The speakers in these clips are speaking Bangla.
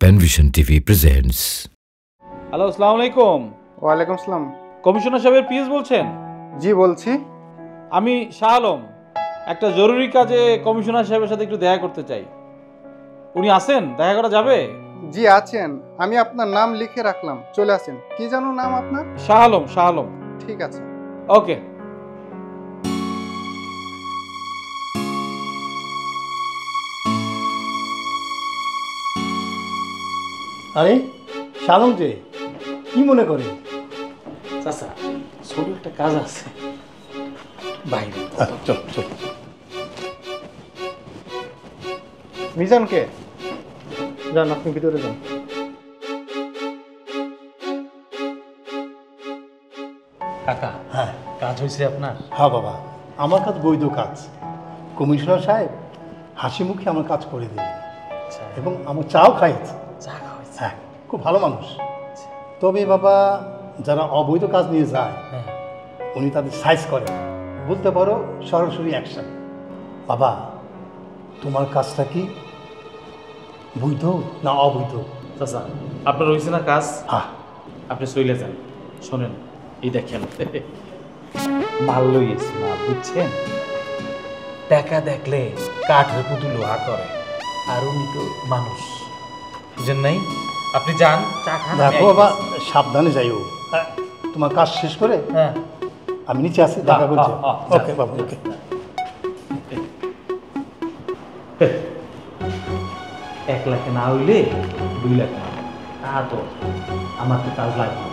Penvision TV presents. হ্যালো, আসসালামু আলাইকুম। ওয়ালাইকুম আসসালাম। কমিশনার সাহেবের পিএস বলছেন? জি বলছি। আমি শাহ আলম, একটা জরুরি কাজে কমিশনার সাহেবের সাথে একটু দেখা করতে চাই। উনি আছেন? দেখা করা যাবে? জি আছেন, আমি আপনার নাম লিখে রাখলাম, চলে আসেন। কি জানো নাম আপনার? শাহ আলম, শাহ আলম। ঠিক আছে, ওকে। আরে শালম যে কি মনে করে? চাচা, ছোট একটা কাজ আছে বাইরে। চল চল। মিজানকে যান, আপনি ভিতরে যান। কাকা, হ্যাঁ কাজ হয়েছে আপনার? হ্যাঁ বাবা, আমার কাজ বৈধ কাজ। কমিশনার সাহেব হাসি মুখে আমার কাজ করে দিলেন এবং আমার চাও খাইছে। হ্যাঁ, খুব ভালো মানুষ। তবে বাবা, যারা অবৈধ কাজ নিয়ে যায় উনি তাদের সাইজ করেন, বলতে পারো সরাসরি অ্যাকশন। বাবা, তোমার কাজটা কি বৈধ না অবৈধ? চাচা, আপনার হয়েছে না কাজ? হ্যাঁ। আপনি চলে যান। শোনেন, এই দেখেন মাল লইয়েছি না, বুঝছেন? টাকা দেখলে কাঠের পুতুল লোহা করে, আর উনি তো মানুষ, বুঝেন নাই? আপনি যান, চা খান। দেখো বাবা, সাবধানে যাইও। তোমার কাজ শেষ করে হ্যাঁ, আমি নিচে আসি, দেখা করছি। ওকে বাবা, ওকে। 1 লাখ না হইলে 2 লাখ না, তা তো আমার তো কাজ লাগবে।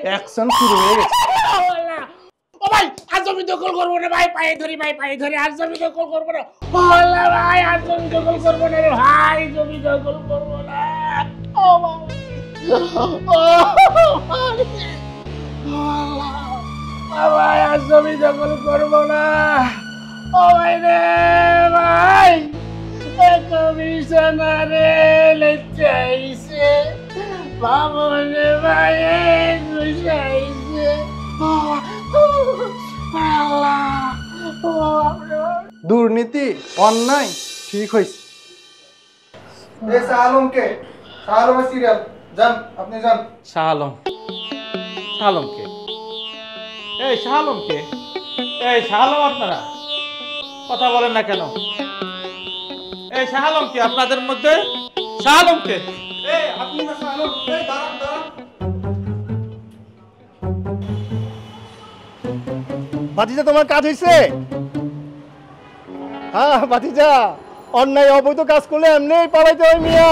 অ্যাকশন শুরু হয়ে গেছে। ও ভাই, আর জমি দখল করবো না ভাই, পায়ে ধরি ভাই, পায়ে ধরি, আর জমি দখল করবো না। ও আল্লাহ ভাই, আর জমি দখল করবো না রে ভাই, জমি দখল করবো না। ও ভাই, ও আল্লাহ, ভাই আর জমি দখল করবো না। ও ভাই রে ভাই, কমিশনারে লেচাইছে, বাবনে ভাই গুছাইছে। দুর্নীতি, অন্যায় ঠিক হয়েছে। আলমকে, আলমের সিরিয়াল যান, আপনি যান। শাহ আলম, শাহ আলমকে, এই শাহ আলমকে, এই শাহ আলম, আপনারা কথা বলেন না কেন? এই শাহ আলমকে আপনাদের মধ্যে, শাহ আলমকে, এই আপনি না শাহ আলম, এই দাঁড়ান দাঁড়ান। ভাতিজা, তোমার কাজ হয়েছে? হ্যাঁ ভাতিজা, অন্যায় অবৈধ কাজ করলে এমনি পালাইতে হয় মিয়া।